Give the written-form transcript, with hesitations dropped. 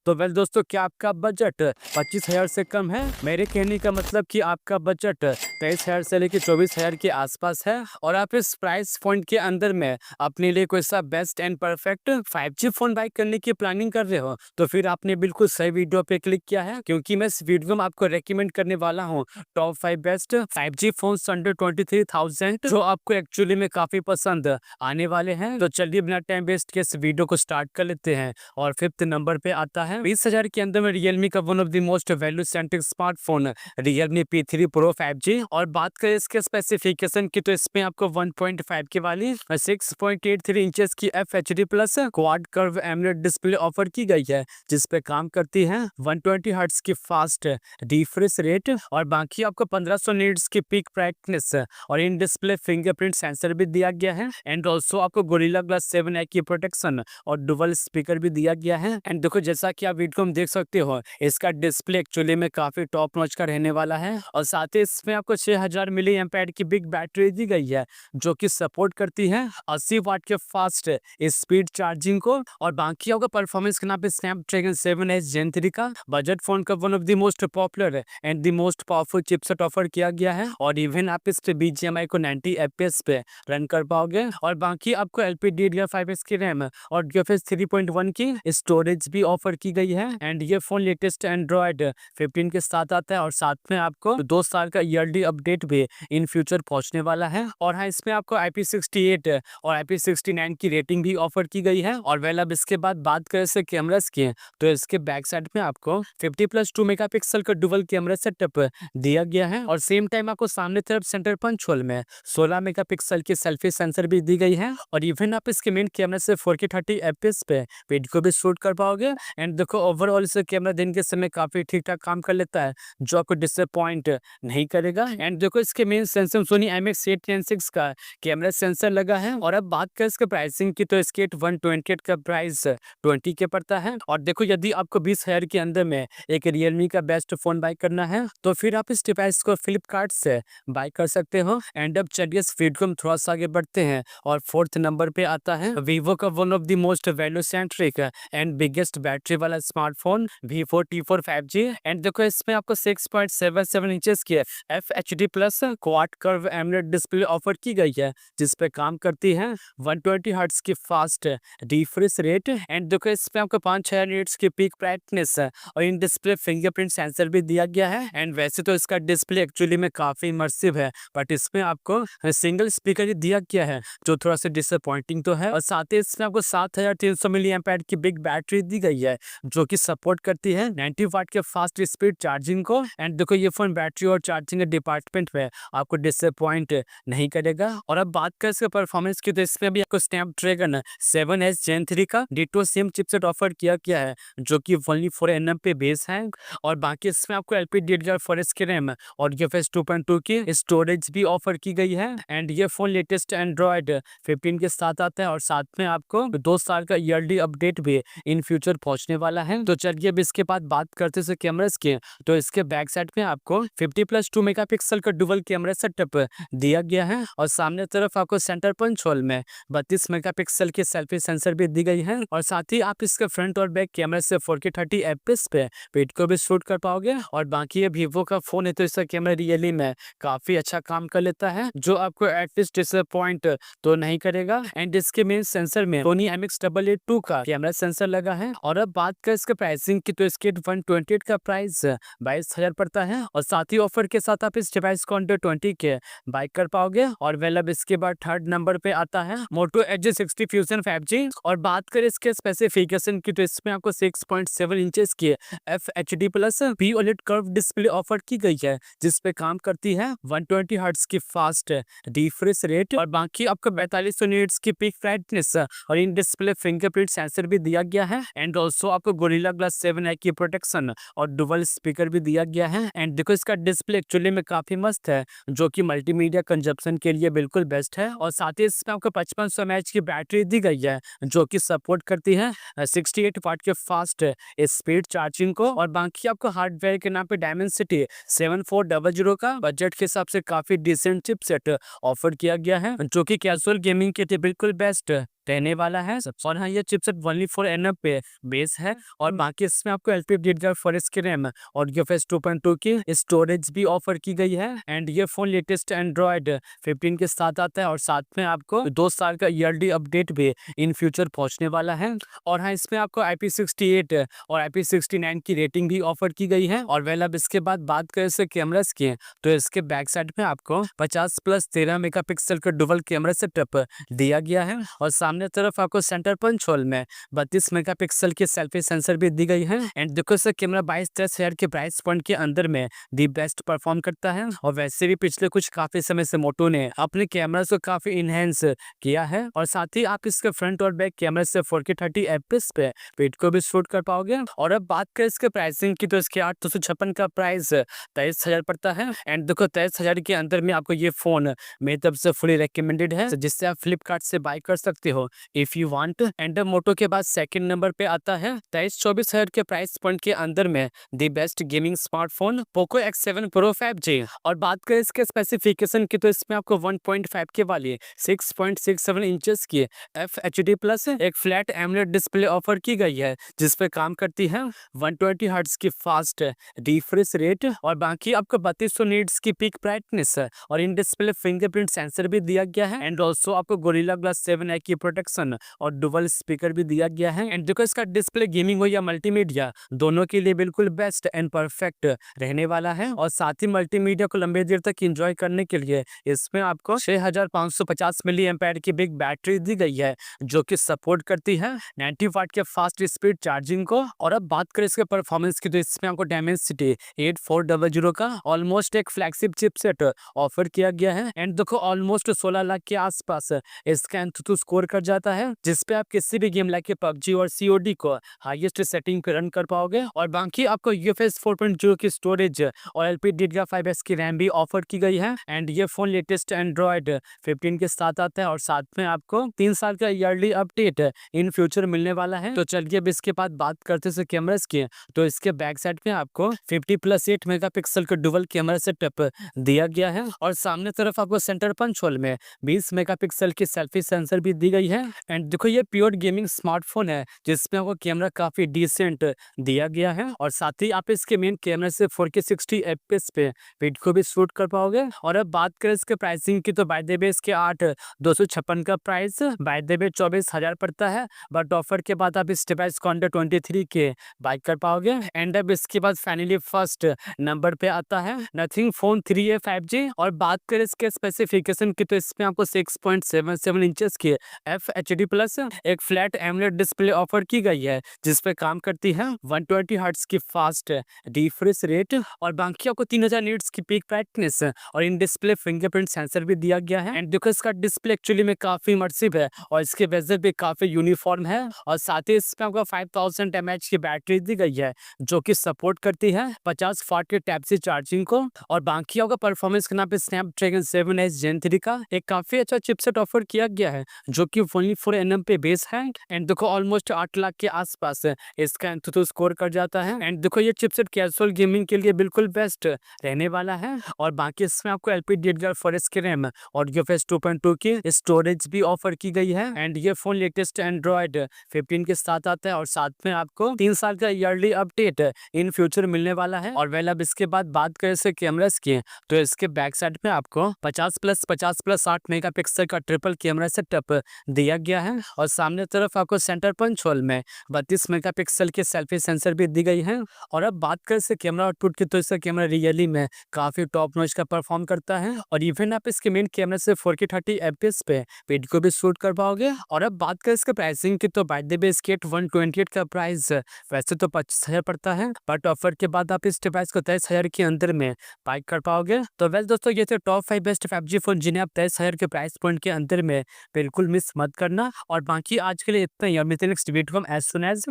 तो वेल दोस्तों, क्या आपका बजट 25,000 से कम है? मेरे कहने का मतलब कि आपका बजट 23,000 से लेकर 24,000 के आसपास है और आप इस प्राइस पॉइंट के अंदर में अपने लिए कोई सा best and perfect 5G phone buy करने की प्लानिंग कर रहे हो, तो फिर आपने बिल्कुल सही वीडियो पे क्लिक किया है, क्योंकि मैं इस वीडियो में आपको रेकमेंड करने वाला हूँ top 5 best 5G phone under 23,000 जो आपको एक्चुअली में काफी पसंद आने वाले हैं। तो चलिए बिना टाइम वेस्ट के इस वीडियो को स्टार्ट कर लेते हैं। और 5th नंबर पे आता है 20,000 के अंदर में रियलमी का one of the most value centric smartphone Realme P3 Pro 5G। और बात करें इसके स्पेसिफिकेशन की, तो इसमें आपको 1.5 की वाली 6.83 इंचेस की FHD plus quad curve AMOLED display offer की गई है, जिस पे काम करती है 120 हर्ट्ज की फास्ट रिफ्रेश रेट। और बाकी आपको 1500 नीट्स की पीक ब्राइटनेस और इन डिस्प्ले फिंगरप्रिंट सेंसर भी दिया गया है। एंड ऑल्सो आपको गोरिल्ला ग्लास 7 की प्रोटेक्शन और डुअल स्पीकर भी दिया गया है। एंड देखो, जैसा कि आप वीडियो में देख सकते हो, इसका डिस्प्ले एक्चुअली में काफी टॉप नॉच का रहने वाला है। और साथ ही इसमें आपको 6000 मिली एम्पेयर की बिग बैटरी दी गई है, जो कि सपोर्ट करती है 80 वाट के फास्ट स्पीड चार्जिंग को। और बाकी आपका परफॉर्मेंस के नाम पे स्नैपड्रैगन 7S Gen 3 का बजट फोन का one of the most popular and the most powerful chipset offer किया गया है। और इवन आप इस पे BGMI को 90 FPS पे रन कर पाओगे। और बाकी आपको LPDDR5 की रैम और UFS 3.1 की स्टोरेज भी ऑफर की गई है। एंड ये फोन लेटेस्ट एंड्रॉयड 15 के साथ आता है और साथ में आपको 2 साल का ईयरली अपडेट भी इन फ्यूचर पहुंचने वाला है। और हाँ, इसमें आपको IP68 और IP69 की रेटिंग भी ऑफर की गई है। और वेल, अब इसके बाद बात करें इसके कैमरास की, तो इसके बैक साइड में आपको 50+2 मेगापिक्सल का डुअल कैमरा सेटअप दिया गया है। और सेम टाइम आपको सामने तरफ सेंटर पंच होल में 16 मेगापिक्सल की सेल्फी सेंसर भी दी गई है। और इवन आप इसके मेन कैमरा से 4K 30 FPS पे वीडियो को भी शूट कर पाओगे। एंड देखो, ओवरऑल इसे कैमरा दिन के समय काफी ठीक ठाक काम कर लेता है, जो आपको डिसअपॉइंट नहीं करेगा। एंड देखो, इसके मेन सेंसर सोनी IMX896 का कैमरा सेंसर लगा है। और अब बात करें इसके प्राइसिंग की, तो इसके 128 का प्राइस 20 के पड़ता है। और देखो, यदि आपको 20,000 के अंदर में एक रियलमी का बेस्ट फोन बाय करना है, तो फिर आप इस डिवाइस को फ्लिपकार्ट से बाय कर सकते हो। एंड अब चलिए इस वीडियो में थोड़ा सा आगे बढ़ते हैं। और 4th नंबर पे आता है वीवो का one of the most value centric and biggest battery वाला smartphone Vivo T4 5G। And देखो, इसमें आपको 6.77 इंचेस की FHD plus quad curve AMOLED display offer की गई है, जिस पे काम करती है 120 हर्ट्ज की फास्ट रिफ्रेश रेट। एंड देखो, इसमें आपको 5000 नीट्स की पीक ब्राइटनेस और इन डिस्प्ले फिंगरप्रिंट सेंसर भी दिया गया है। एंड वैसे तो इसका डिस्प्ले एक्चुअली में काफी इमर्सिव है, बट इसमें आपको सिंगल स्पीकर ही दिया गया है, जो थोड़ा सा डिसअपॉइंटिंग तो है। और साथ ही इसमें आपको 7300 मिली एम्पेयर की बिग बैटरी दी गई है, जो कि सपोर्ट करती है 90 वाट के फास्ट स्पीड चार्जिंग को। एंड देखो, ये फोन बैटरी और चार्जिंग के डिपार्टमेंट में आपको डिसअपॉइंट नहीं करेगा। और अब बात करें इसके परफॉर्मेंस की, तो इसमें भी आपको स्नैपड्रैगन 7S Gen 3 का डिटो सेम चिपसेट ऑफर किया गया है, जो कि ओनली 4nm पे बेस है। और बाकी इसमें आपको LPDDR4 की रैम और UFS 2.2 की स्टोरेज भी ऑफर की गई है। एंड ये फोन लेटेस्ट एंड्रॉयड 15 के साथ आता है और साथ में आपको 2 साल का ईयरली अपडेट भी इन फ्यूचर पहुंचने वाला है। तो चलिए अब इसके बाद बात करते हैं कैमरास की, तो इसके बैक साइड में आपको 50+2 मेगापिक्सल का डुअल कैमरा सेटअप दिया गया है। और सामने तरफ आपको सेंटर पंच होल में 32 मेगापिक्सल की सेल्फी सेंसर भी दी गई है। और साथ ही आप इसके फ्रंट और बैक कैमरा से 4K 30 FPS पे वीडियो को भी शूट कर पाओगे। और बाकी ये Vivo का फोन है, तो इसका कैमरा रियली में काफी अच्छा काम कर लेता है, जो आपको एटलीस्ट डिसअपॉइंट तो नहीं करेगा। एंड इसके मेन सेंसर में सोनी IMX882 का कैमरा सेंसर लगा है। और अब बात करें इसके प्राइसिंग की, तो इसके 128 का प्राइस 22,000 पड़ता है। और साथ ही ऑफर के साथ आप इस डिवाइस को अंडर 20 के बाय कर पाओगे। और वेल, अब इसके बाद 3rd नंबर पे आता है Moto Edge 60 Fusion 5G। और बात करें इसके स्पेसिफिकेशन की, तो इसमें आपको 6.7 इंचेस की FHD plus POLED curve display offer की गई है, जिस पे काम करती है 120 हर्ट्ज की फास्ट रिफ्रेश रेट। और बाकी आपको 4200 नीट्स की पीक ब्राइटनेस और इन डिस्प्ले फिंगरप्रिंट सेंसर भी दिया गया है। एंड ऑल्सो आपको गोरिल्ला ग्लास 7 की प्रोटेक्शन और डुअल स्पीकर भी दिया गया है। एंड देखो, इसका डिस्प्ले एक्चुअली में काफ़ी मस्त है, जो कि मल्टीमीडिया कंजप्शन के लिए बिल्कुल बेस्ट है। और साथ ही इसमें आपको 5500 एमएएच की बैटरी दी गई है, जो कि सपोर्ट करती है 68 वाट के फास्ट स्पीड चार्जिंग को। और बाकी आपको हार्डवेयर के नाम पे डायमेंसिटी 7400 का बजट के हिसाब से काफ़ी डिसेंट चिपसेट ऑफर किया गया है, जो कि कैजुअल गेमिंग के लिए बिल्कुल बेस्ट रहने वाला है। और हाँ, ये चिपसेट ओनली फॉर एनएफ पे बेस है। और बाकी इसमें आपको LPDDR4 की रैम और UFS 2.2 की स्टोरेज भी ऑफर की गई है। एंड ये फोन लेटेस्ट एंड्रॉयड 15 के साथ आता है, और साथ में आपको 2 साल का ईयरली अपडेट भी इन फ्यूचर पहुंचने वाला है। और हाँ, इसमें आपको IP68 और IP69 की रेटिंग भी ऑफर की गई है। और वेल अब इसके बाद बात करें इसके कैमरास की, तो इसके बैक साइड में आपको 50+13 मेगापिक्सल का डुअल कैमरा सेटअप दिया गया है। और सामने तरफ आपको सेंटर पंच होल में 32 मेगापिक्सल की सेल्फी सेंसर भी दी गई है। एंड देखो इसका कैमरा 22-23 हजार के प्राइस पॉइंट के अंदर में दी बेस्ट परफॉर्म करता है। और वैसे भी पिछले कुछ काफी समय से मोटो ने अपने कैमरा को काफी इनहेंस किया है। और साथ ही आप इसके फ्रंट और बैक कैमरा से 4K 30 FPS पे वीडियो को भी शूट कर पाओगे। और अब बात करें इसके प्राइसिंग की, तो इसके 856 का प्राइस 23,000 पड़ता है। एंड देखो 23,000 के अंदर में आपको ये फोन मेरी तरफ से फुली रिकमेंडेड है, जिससे आप फ्लिपकार्ट से बाय कर सकते हो इफ यू वांट। एंड मोटो के बाद सेकंड नंबर पे आता है 23-24 हजार के प्राइस पॉइंट के अंदर में the best gaming smartphone Poco X7 Pro 5G। और बात करें इसके स्पेसिफिकेशन की, तो इसमें आपको 1.5 के वाली 6.67 इंचेस की FHD प्लस एक फ्लैट एमोलेड डिस्प्ले ऑफर की गई है, जिस पे काम करती है 120 हर्ट्ज की फास्ट रिफ्रेश रेट। और बाकी आपको 3200 नीट्स की पीक ब्राइटनेस और इन डिस्प्ले फिंगरप्रिंट सेंसर भी दिया गया है। एंड ऑल्सो आपको गोरिल्ला ग्लास 7i की प्रोटेक्शन और डुअल स्पीकर भी दिया गया है। एंड देखो इसका डिस्प्ले गेमिंग हो या मल्टीमीडिया दोनों के लिए बिल्कुल बेस्ट एंड परफेक्ट रहने वाला है। और साथ ही मल्टीमीडिया को लंबे देर तक एंजॉय करने के लिए इसमें आपको 6550 मिली एम्पेयर की बिग बैटरी दी गई है, जो कि सपोर्ट करती है 90 वाट के फास्ट स्पीड चार्जिंग को। और अब बात करें इसके परफॉर्मेंस की, तो इसमें आपको डायमेंसिटी 8400 का ऑलमोस्ट एक फ्लैगशिप चिपसेट ऑफर किया गया है। एंड देखो ऑलमोस्ट 16 लाख के आसपास इसका एंथुतु स्कोर कर जाता है, जिसपे आप किसी भी गेम लाइक PUBG और COD को हाईएस्ट सेटिंग पे रन कर पाओगे। और बाकी आपको UFS 4.0 की स्टोरेज और LPDDR5X की रैम भी ऑफर की गई है। एंड ये फोन लेटेस्ट एंड्रॉयड 15 के साथ आता है, और साथ में आपको 3 साल का ईयरली अपडेट इन फ्यूचर मिलने वाला है। तो चलिए अब इसके बाद बात करते हैं कैमरास की, तो इसके बैक साइड में आपको 50+8 मेगापिक्सल का डुअल कैमरा सेटअप दिया गया है। और सामने तरफ आपको सेंटर पंच होल में 20 मेगापिक्सल की सेल्फी सेंसर भी दी गई है। एंड देखो ये प्योर गेमिंग स्मार्टफोन है, जिसमें आपको कैमरा काफी डिसेंट दिया गया है। और साथ ही आप इसके मेन कैमरा से 4K 60 FPS पे वीडियो को भी शूट कर पाओगे। और अब बात करें इसके प्राइसिंग की, तो बाय द वे इसके 8,256 का प्राइस बाय द वे 24,000 पड़ता है। बट ऑफर के बाद आप इस डिवाइस को अंडर 23 के बाय कर पाओगे। एंड अब इसके बाद फाइनली फर्स्ट नंबर पे आता है नथिंग फोन 3a 5G। और बात करें इसके स्पेसिफिकेशन की, तो इसमें आपको 6.77 इंचेस की FHD प्लस एक फ्लैट एमोलेड डिस्प्ले ऑफर की गई है, जिस पे काम करती है 120 हर्ट्ज की फास्ट रिफ्रेश रेट। और बाकी आपको 3000 नीट्स की पीक ब्राइटनेस और इन डिस्प्ले फिंगरप्रिंट सेंसर भी दिया गया है। एंड देखो इसका डिस्प्ले एक्चुअली में काफी इमर्सिव है, और इसके बेजल भी काफी यूनिफॉर्म है। और साथ ही इसमें आपको 5000 mAh की बैटरी दी गई है, जो कि सपोर्ट करती है 50 वाट के टाइप सी चार्जिंग को। और बाकी आपका परफॉर्मेंस के नाम पे स्नैपड्रैगन 7s Gen 3 का एक काफी अच्छा चिपसेट ऑफर किया गया है, जो कि ओनली फॉर एनएम पे बेस है। एंड देखो ऑलमोस्ट 8 लाख के आसपास इसका एंथुतु स्कोर कर जाता है। एंड देखो ये चिपसेट कैजुअल गेमिंग के लिए बिल्कुल बेस्ट रहने वाला है। और बाकी इसमें आपको LPDDR4 की रैम और UFS 2.2 की स्टोरेज भी ऑफर की गई है। एंड ये फोन लेटेस्ट एंड्रॉयड 15 के साथ आता है, और साथ में आपको 3 साल का ईयरली अपडेट इन फ्यूचर मिलने वाला है। और वेल अब इसके बाद बात करें इसके कैमरास की, तो इसके बैक साइड में आपको 50+50+8 मेगापिक्सल का ट्रिपल कैमरा सेटअप दिया गया है। और सामने तरफ आपको सेंटर पंच होल में 32 मेगापिक्सल की सेल्फी सेंसर भी दी गई है। और अब बात करें इसके कैमरा आउटपुट की, तो इसका कैमरा रियली में काफी टॉप नॉच का परफॉर्म करता है। और इवन आप इसके मेन कैमरा से 4K 30 FPS पे वीडियो को भी शूट कर पाओगे। और अब बात करें इसके प्राइसिंग की, तो बाय द वे इसके 128 का प्राइस वैसे तो 25,000 पड़ता है, बट ऑफर के बाद आप इस डिवाइस को 23,000 के अंदर में बाय कर पाओगे। तो वेल दोस्तों, ये थे टॉप 5 बेस्ट 5G फोन, जिन्हें आप 23,000 के प्राइस पॉइंट के अंदर में बिल्कुल मिस मत करना। और बाकी आज के लिए इतना ही, और मिलते हैं नेक्स्ट वीडियो में एज सुन एज